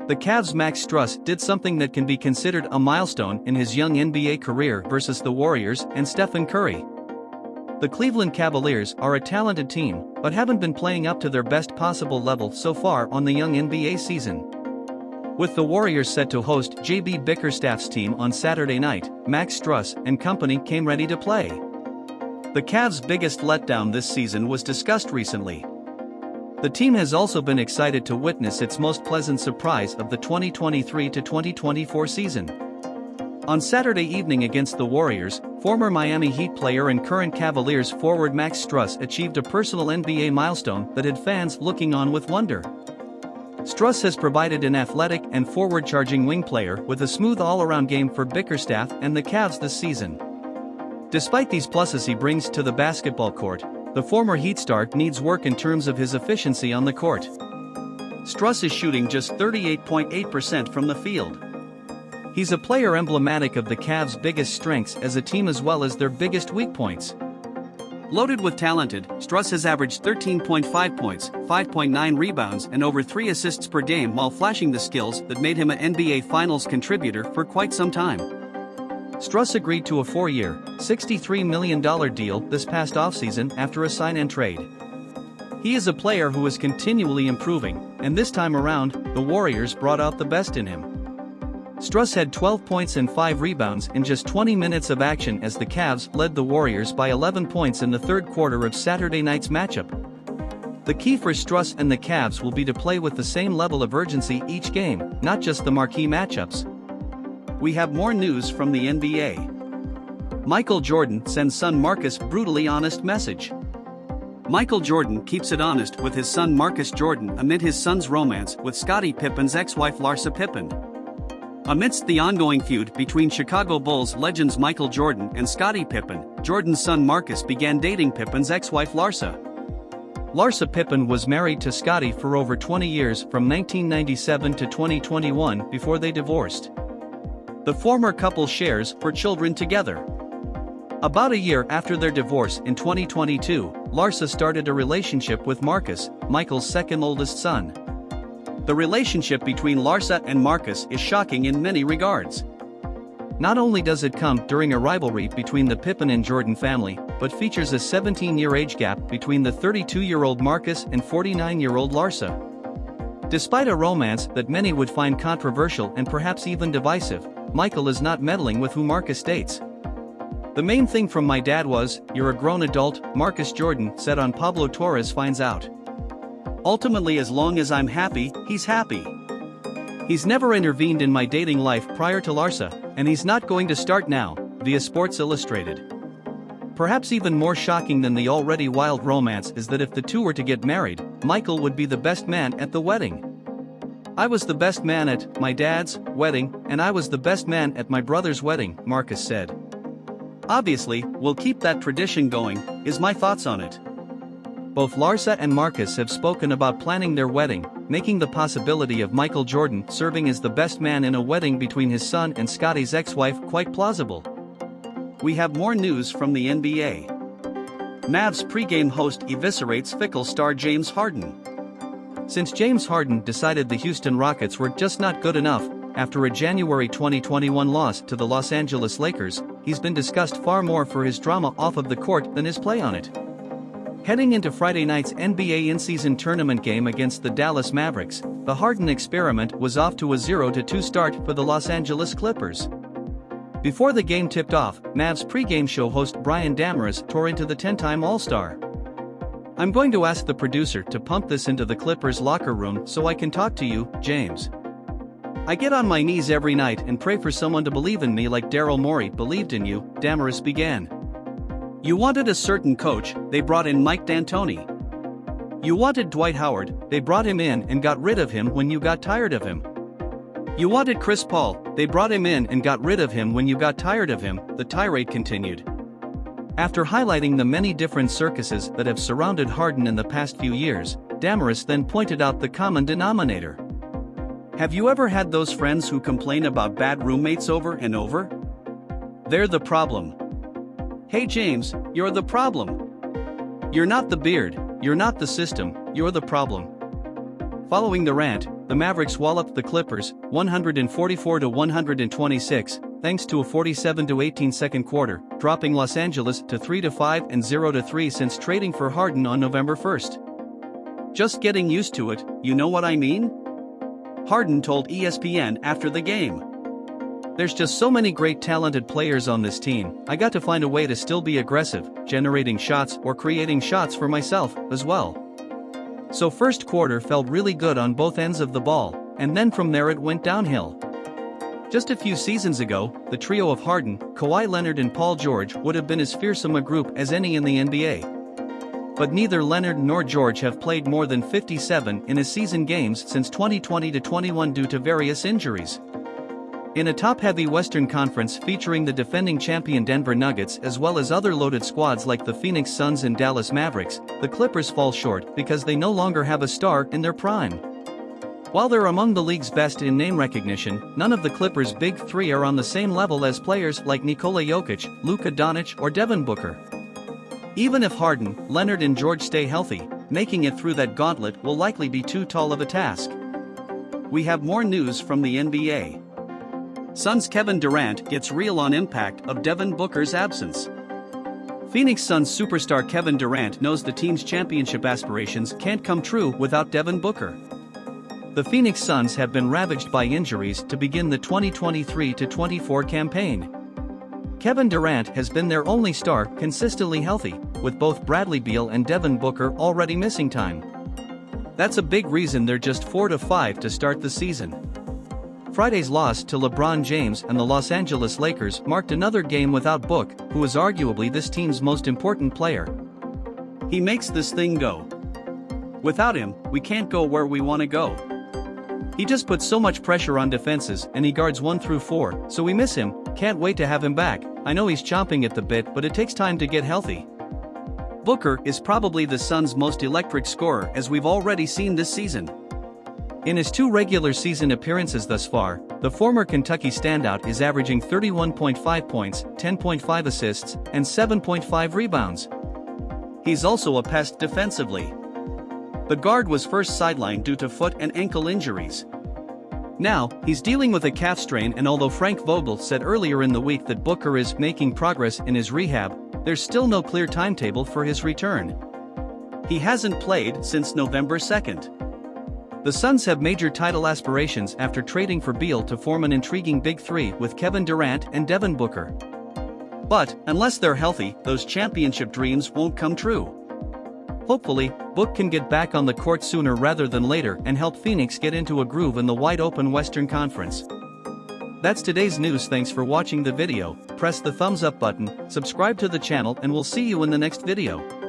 The Cavs' Max Strus did something that can be considered a milestone in his young NBA career versus the Warriors and Stephen Curry. The Cleveland Cavaliers are a talented team, but haven't been playing up to their best possible level so far on the young NBA season. With the Warriors set to host J.B. Bickerstaff's team on Saturday night, Max Strus and company came ready to play. The Cavs' biggest letdown this season was discussed recently. The team has also been excited to witness its most pleasant surprise of the 2023-2024 season. On Saturday evening against the Warriors, former Miami Heat player and current Cavaliers forward Max Strus achieved a personal NBA milestone that had fans looking on with wonder. Strus has provided an athletic and forward-charging wing player with a smooth all-around game for Bickerstaff and the Cavs this season. Despite these pluses he brings to the basketball court, the former Heat star needs work in terms of his efficiency on the court. Strus is shooting just 38.8% from the field. He's a player emblematic of the Cavs' biggest strengths as a team as well as their biggest weak points. Loaded with talented, Strus has averaged 13.5 points, 5.9 rebounds and over 3 assists per game while flashing the skills that made him an NBA Finals contributor for quite some time. Strus agreed to a 4-year, $63 million deal this past offseason after a sign-and-trade. He is a player who is continually improving, and this time around, the Warriors brought out the best in him. Strus had 12 points and 5 rebounds in just 20 minutes of action as the Cavs led the Warriors by 11 points in the third quarter of Saturday night's matchup. The key for Strus and the Cavs will be to play with the same level of urgency each game, not just the marquee matchups. We have more news from the NBA. Michael Jordan sends son Marcus brutally honest message. Michael Jordan keeps it honest with his son Marcus Jordan amid his son's romance with Scottie Pippen's ex-wife Larsa Pippen. Amidst the ongoing feud between Chicago Bulls legends Michael Jordan and Scottie Pippen, Jordan's son Marcus began dating Pippen's ex-wife Larsa. Larsa Pippen was married to Scottie for over 20 years from 1997 to 2021 before they divorced. The former couple shares 4 children together. About a year after their divorce in 2022, Larsa started a relationship with Marcus, Michael's second oldest son. The relationship between Larsa and Marcus is shocking in many regards. Not only does it come during a rivalry between the Pippen and Jordan family, but features a 17-year age gap between the 32-year-old Marcus and 49-year-old Larsa. Despite a romance that many would find controversial and perhaps even divisive, Michael is not meddling with who Marcus dates. The main thing from my dad was, "You're a grown adult," Marcus Jordan said on Pablo Torres Finds Out. Ultimately, as long as I'm happy, he's happy. He's never intervened in my dating life prior to Larsa, and he's not going to start now, via Sports Illustrated. Perhaps even more shocking than the already wild romance is that if the two were to get married, Michael would be the best man at the wedding. "I was the best man at my dad's wedding, and I was the best man at my brother's wedding," Marcus said. "Obviously, we'll keep that tradition going," is my thoughts on it. Both Larsa and Marcus have spoken about planning their wedding, making the possibility of Michael Jordan serving as the best man in a wedding between his son and Scottie's ex-wife quite plausible. We have more news from the NBA. Mavs pregame host eviscerates fickle star James Harden. Since James Harden decided the Houston Rockets were just not good enough, after a January 2021 loss to the Los Angeles Lakers, he's been discussed far more for his drama off of the court than his play on it. Heading into Friday night's NBA in-season tournament game against the Dallas Mavericks, the Harden experiment was off to a 0-2 start for the Los Angeles Clippers. Before the game tipped off, Mavs pregame show host Brian Dameris tore into the 10-time All-Star. "I'm going to ask the producer to pump this into the Clippers locker room so I can talk to you, James. I get on my knees every night and pray for someone to believe in me like Daryl Morey believed in you," Dameris began. "You wanted a certain coach, they brought in Mike D'Antoni. You wanted Dwight Howard, they brought him in and got rid of him when you got tired of him. You wanted Chris Paul, they brought him in and got rid of him when you got tired of him," the tirade continued. After highlighting the many different circuses that have surrounded Harden in the past few years, Dameris then pointed out the common denominator. "Have you ever had those friends who complain about bad roommates over and over? They're the problem. Hey James, you're the problem. You're not the beard, you're not the system, you're the problem." Following Durant, the Mavericks walloped the Clippers, 144-126, thanks to a 47-18 second quarter, dropping Los Angeles to 3-5 and 0-3 since trading for Harden on November 1st. "Just getting used to it, you know what I mean?" Harden told ESPN after the game. "There's just so many great talented players on this team, I got to find a way to still be aggressive, generating shots or creating shots for myself, as well. So first quarter felt really good on both ends of the ball, and then from there it went downhill. Just a few seasons ago, the trio of Harden, Kawhi Leonard and Paul George would have been as fearsome a group as any in the NBA. But neither Leonard nor George have played more than 57 in a season games since 2020-21 due to various injuries. In a top-heavy Western Conference featuring the defending champion Denver Nuggets as well as other loaded squads like the Phoenix Suns and Dallas Mavericks, the Clippers fall short because they no longer have a star in their prime. While they're among the league's best in name recognition, none of the Clippers' big three are on the same level as players like Nikola Jokic, Luka Doncic or Devin Booker. Even if Harden, Leonard and George stay healthy, making it through that gauntlet will likely be too tall of a task. We have more news from the NBA. Suns' Kevin Durant gets real on impact of Devin Booker's absence. Phoenix Suns superstar Kevin Durant knows the team's championship aspirations can't come true without Devin Booker. The Phoenix Suns have been ravaged by injuries to begin the 2023-24 campaign. Kevin Durant has been their only star consistently healthy, with both Bradley Beal and Devin Booker already missing time. That's a big reason they're just 4-5 to start the season. Friday's loss to LeBron James and the Los Angeles Lakers marked another game without Book, who is arguably this team's most important player. He makes this thing go. Without him, we can't go where we want to go. He just puts so much pressure on defenses and he guards 1-4, so we miss him, can't wait to have him back. I know he's chomping at the bit, but it takes time to get healthy. Booker is probably the Suns' most electric scorer as we've already seen this season. In his 2 regular season appearances thus far, the former Kentucky standout is averaging 31.5 points, 10.5 assists, and 7.5 rebounds. He's also a pest defensively. The guard was first sidelined due to foot and ankle injuries. Now, he's dealing with a calf strain, and although Frank Vogel said earlier in the week that Booker is making progress in his rehab, there's still no clear timetable for his return. He hasn't played since November 2nd. The Suns have major title aspirations after trading for Beal to form an intriguing big three with Kevin Durant and Devin Booker. But, unless they're healthy, those championship dreams won't come true. Hopefully, Book can get back on the court sooner rather than later and help Phoenix get into a groove in the wide-open Western Conference. That's today's news. Thanks for watching the video. Press the thumbs up button, subscribe to the channel, and we'll see you in the next video.